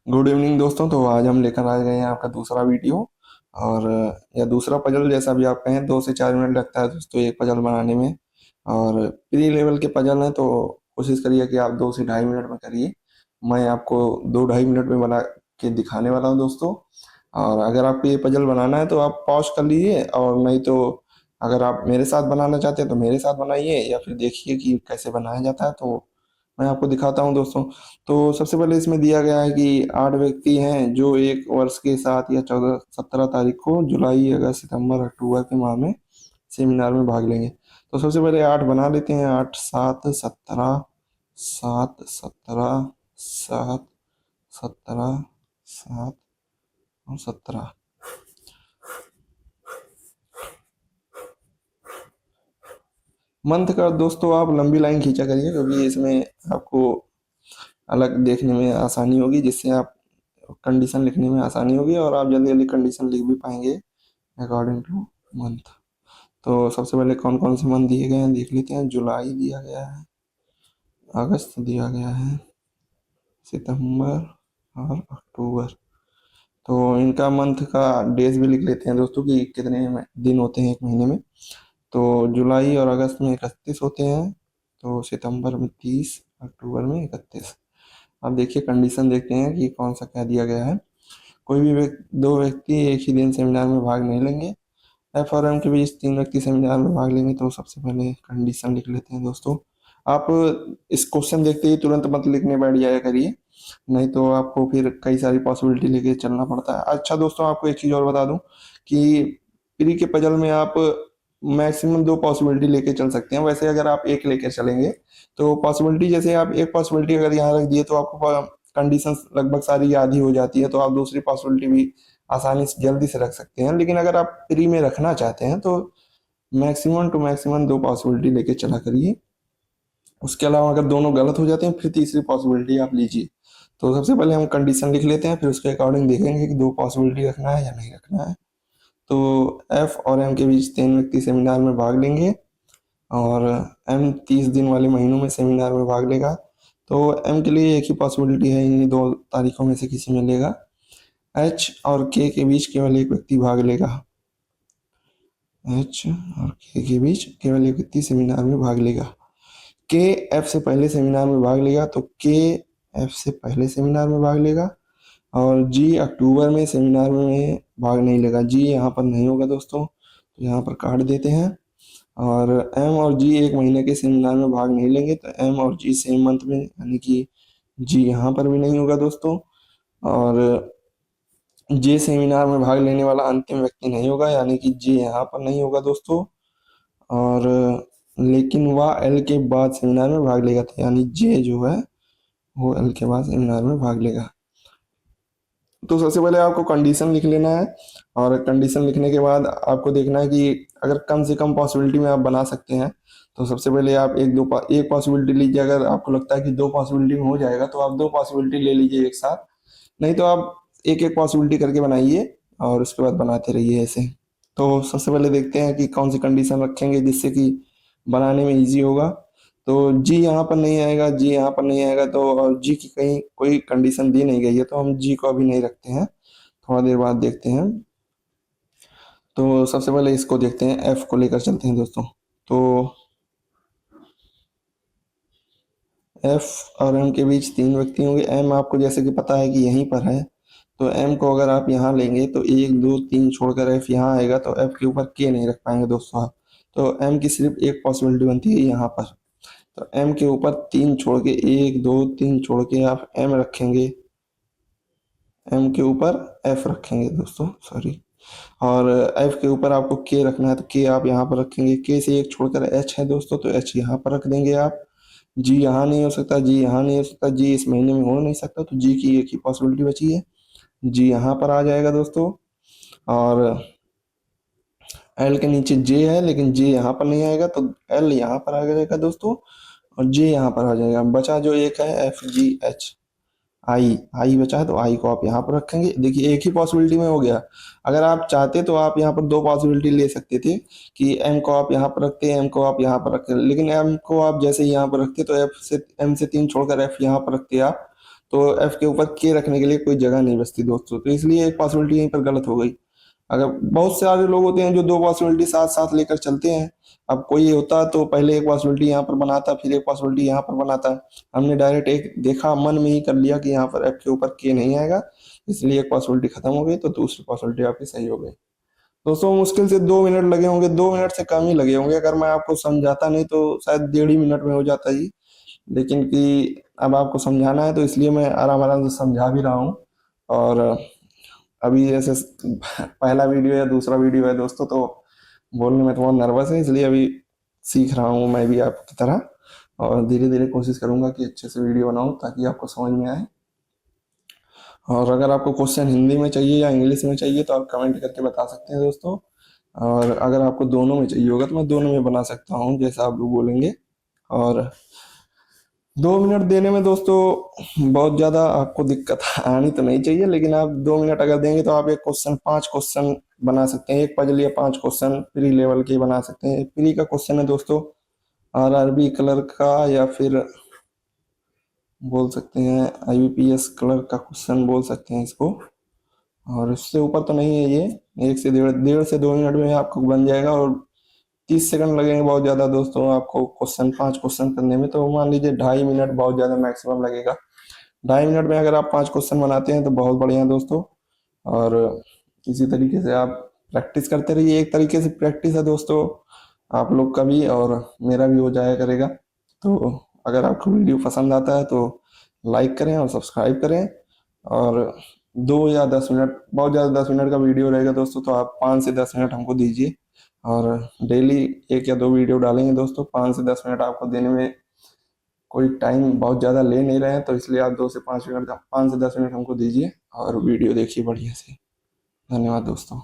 Good evening दोस्तों। तो आज हम लेकर आ गए हैं आपका दूसरा वीडियो और या दूसरा पजल, जैसा भी आप कहें। 2 से 4 मिनट लगता है दोस्तों एक पजल बनाने में। और प्री लेवल के पजल हैं तो कोशिश करिए कि आप 2 से ढाई मिनट में करिए। मैं आपको 2 ढाई मिनट में बना के दिखाने वाला हूं दोस्तों। और अगर आपको ये पजल बनाना है तो आप पॉज कर लीजिए, और नहीं तो अगर आप मेरे साथ बनाना चाहते हैं तो मेरे साथ बनाइए, या फिर देखिए कि कैसे बनाया जाता है, तो मैं आपको दिखाता हूँ दोस्तों। तो सबसे पहले इसमें दिया गया है कि 8 व्यक्ति हैं जो 1 वर्ष के साथ या 14 17 तारीख को जुलाई अगस्त सितंबर अक्टूबर के माह में सेमिनार में भाग लेंगे। तो सबसे पहले 8 बना लेते हैं। 8 7 17, 7 17, 7 17, 7 और 17। मंथ का दोस्तों आप लंबी लाइन खींचा करिए, क्योंकि इसमें आपको अलग देखने में आसानी होगी, जिससे आप कंडीशन लिखने में आसानी होगी और आप जल्दी जल्दी कंडीशन लिख भी पाएंगे अकॉर्डिंग टू मंथ। तो सबसे पहले कौन कौन से मंथ दिए गए हैं देख लेते हैं। जुलाई दिया गया है, अगस्त दिया गया है, सितंबर और अक्टूबर। तो इनका मंथ का डेज भी लिख लेते हैं दोस्तों कि कितने दिन होते हैं एक महीने में। तो जुलाई और अगस्त में 31 होते हैं, तो सितंबर में 30, अक्टूबर में 31। अब देखिए कंडीशन देखते हैं कि कौन सा क्या दिया गया है। कोई भी 2 व्यक्ति एक ही दिन सेमिनार में भाग नहीं लेंगे। एफ और एम के बीच 3 व्यक्ति सेमिनार में भाग लेंगे। तो सबसे पहले कंडीशन लिख लेते हैं दोस्तों। आप इस क्वेश्चन देखते ही तुरंत मत लिखने बैठ जाया करिए, नहीं तो आपको फिर कई सारी पॉसिबिलिटी लेके चलना पड़ता है। अच्छा दोस्तों, आपको एक चीज़ और बता दूं कि प्री के पजल में आप मैक्सिमम 2 पॉसिबिलिटी लेके चल सकते हैं। वैसे अगर आप एक लेकर चलेंगे तो पॉसिबिलिटी, जैसे आप एक पॉसिबिलिटी अगर यहाँ रख दिए तो आपको कंडीशन लगभग सारी याद ही हो जाती है, तो आप दूसरी पॉसिबिलिटी भी आसानी से जल्दी से रख सकते हैं। लेकिन अगर आप प्री में रखना चाहते हैं तो मैक्सिमम टू मैक्सिमम 2 पॉसिबिलिटी लेके चला करिए। उसके अलावा अगर दोनों गलत हो जाते हैं फिर तीसरी पॉसिबिलिटी आप लीजिए। तो सबसे पहले हम कंडीशन लिख लेते हैं, फिर उसके अकॉर्डिंग देखेंगे कि 2 पॉसिबिलिटी रखना है या नहीं रखना है। तो एफ और एम के बीच 3 व्यक्ति सेमिनार में भाग लेंगे, और एम 30 दिन वाले महीनों में सेमिनार में भाग लेगा। तो एम के लिए एक ही पॉसिबिलिटी है, इन्हीं 2 तारीखों में से किसी में लेगा। एच और के बीच केवल एक व्यक्ति भाग लेगा। एच और के बीच केवल एक व्यक्ति सेमिनार में भाग लेगा। के एफ से पहले सेमिनार में भाग लेगा, तो के एफ से पहले सेमिनार में भाग लेगा। और जी अक्टूबर में सेमिनार में भाग नहीं लेगा। जी यहाँ पर नहीं होगा दोस्तों, तो यहाँ पर काट देते हैं। और एम और जी एक महीने के सेमिनार में भाग नहीं लेंगे, तो एम और जी सेम मंथ में, यानी कि जी यहाँ पर भी नहीं होगा दोस्तों। और जे सेमिनार में भाग लेने वाला अंतिम व्यक्ति नहीं होगा, यानी कि जे यहाँ पर नहीं होगा दोस्तों। और लेकिन वह एल के बाद सेमिनार में भाग लेगा, तो यानी जे जो है वो एल के बाद सेमिनार में भाग लेगा। तो सबसे पहले आपको कंडीशन लिख लेना है, और कंडीशन लिखने के बाद आपको देखना है कि अगर कम से कम पॉसिबिलिटी में आप बना सकते हैं तो सबसे पहले आप एक पॉसिबिलिटी लीजिए। अगर आपको लगता है कि 2 पॉसिबिलिटी में हो जाएगा तो आप 2 पॉसिबिलिटी ले लीजिए एक साथ, नहीं तो आप एक एक पॉसिबिलिटी करके बनाइए और उसके बाद बनाते रहिए ऐसे। तो सबसे पहले देखते हैं कि कौन सी कंडीशन रखेंगे जिससे कि बनाने में इजी होगा। तो जी यहाँ पर नहीं आएगा, जी यहाँ पर नहीं आएगा, तो और जी की कहीं कोई कंडीशन दी नहीं गई है, तो हम जी को अभी नहीं रखते हैं, थोड़ा देर बाद देखते हैं। तो सबसे पहले इसको देखते हैं, एफ को लेकर चलते हैं दोस्तों। तो एफ और एम के बीच 3 व्यक्ति होंगे। एम आपको जैसे कि पता है कि यहीं पर है, तो एम को अगर आप यहाँ लेंगे तो 1 2 3 छोड़कर एफ यहाँ आएगा, तो एफ के ऊपर के नहीं रख पाएंगे दोस्तों आप। तो एम की सिर्फ एक पॉसिबिलिटी बनती है यहाँ पर। तो एम के ऊपर 3 छोड़ के, 1 2 3 छोड़ के आप एम रखेंगे, एम के ऊपर एफ रखेंगे दोस्तों, सॉरी। और एफ के ऊपर आपको के रखना है, तो के आप यहाँ पर रखेंगे। के से एक छोड़कर एच है दोस्तों, तो एच यहाँ पर रख देंगे आप। जी यहाँ नहीं हो सकता, जी यहाँ नहीं हो सकता, जी इस महीने में हो नहीं सकता, तो जी की एक ही पॉसिबिलिटी बची है, जी यहाँ पर आ जाएगा दोस्तों। और एल के नीचे जे है, लेकिन जे यहाँ पर नहीं आएगा, तो एल यहाँ पर आ जाएगा दोस्तों, और जे यहाँ पर आ जाएगा। बचा जो एक है एफ जी एच आई, आई बचा है, तो आई को आप यहाँ पर रखेंगे। देखिए एक ही पॉसिबिलिटी में हो गया। अगर आप चाहते तो आप यहाँ पर 2 पॉसिबिलिटी ले सकते थे कि एम को आप यहाँ पर रखते, एम को आप यहाँ पर रखते, लेकिन एम को आप जैसे ही यहाँ पर रखते तो एफ से एम से 3 छोड़कर एफ यहाँ पर रखते आप, तो एफ के ऊपर के रखने के लिए कोई जगह नहीं बचती दोस्तों, तो इसलिए एक पॉसिबिलिटी यहीं पर गलत हो गई। अगर बहुत सारे लोग होते हैं जो दो पॉसिबिलिटी साथ साथ लेकर चलते हैं, अब कोई होता तो पहले एक पॉसिबिलिटी यहाँ पर बनाता, फिर एक पॉसिबिलिटी यहाँ पर बनाता। हमने डायरेक्ट एक देखा, मन में ही कर लिया कि यहाँ पर एफ के ऊपर के नहीं आएगा, इसलिए एक पॉसिबिलिटी खत्म हो गई, तो दूसरी पॉसिबिलिटी आपकी सही हो गई। दोस्तों मुश्किल से 2 मिनट लगे होंगे, 2 मिनट से कम ही लगे होंगे, अगर मैं आपको समझाता नहीं तो शायद 1.5 ही मिनट में हो जाता ही। लेकिन कि अब आपको समझाना है तो इसलिए मैं आराम आराम से समझा भी रहा हूँ। और अभी जैसे पहला वीडियो या दूसरा वीडियो है दोस्तों, तो बोलने में थोड़ा नर्वस है, इसलिए अभी सीख रहा हूँ मैं भी आपकी तरह। और धीरे धीरे कोशिश करूंगा कि अच्छे से वीडियो बनाऊं ताकि आपको समझ में आए। और अगर आपको क्वेश्चन हिंदी में चाहिए या इंग्लिश में चाहिए तो आप कमेंट करके बता सकते हैं दोस्तों। और अगर आपको दोनों में चाहिए होगा तो मैं दोनों में बना सकता हूँ, जैसा आप लोग बोलेंगे। और 2 मिनट देने में दोस्तों बहुत ज़्यादा आपको दिक्कत आनी तो नहीं चाहिए, लेकिन आप 2 मिनट अगर देंगे तो आप एक क्वेश्चन 5 क्वेश्चन बना सकते हैं, एक पजल या 5 क्वेश्चन प्री लेवल के बना सकते हैं। प्री का क्वेश्चन है दोस्तों आरआरबी कलर का, या फिर बोल सकते हैं आईबीपीएस कलर का क्वेश्चन बोल सकते हैं इसको। और इससे ऊपर तो नहीं है ये, 1 से 1.5 से 2 मिनट में आपको बन जाएगा। और 30 सेकंड लगेंगे बहुत ज़्यादा दोस्तों आपको क्वेश्चन 5 क्वेश्चन करने में, तो मान लीजिए 2.5 मिनट बहुत ज़्यादा मैक्सिमम लगेगा। 2.5 मिनट में अगर आप 5 क्वेश्चन बनाते हैं तो बहुत बढ़िया दोस्तों। और इसी तरीके से आप प्रैक्टिस करते रहिए, एक तरीके से प्रैक्टिस है दोस्तों आप लोग का भी और मेरा भी हो जाया करेगा। तो अगर आपको वीडियो पसंद आता है तो लाइक करें और सब्सक्राइब करें। और 2 या 10 मिनट, बहुत ज़्यादा 10 मिनट का वीडियो रहेगा दोस्तों, तो आप 5 से 10 मिनट हमको दीजिए। और डेली 1 या 2 वीडियो डालेंगे दोस्तों, 5 से 10 मिनट आपको देने में कोई टाइम बहुत ज़्यादा ले नहीं रहे हैं, तो इसलिए आप 2 से 5 मिनट, 5 से 10 मिनट हमको दीजिए और वीडियो देखिए बढ़िया से। धन्यवाद दोस्तों।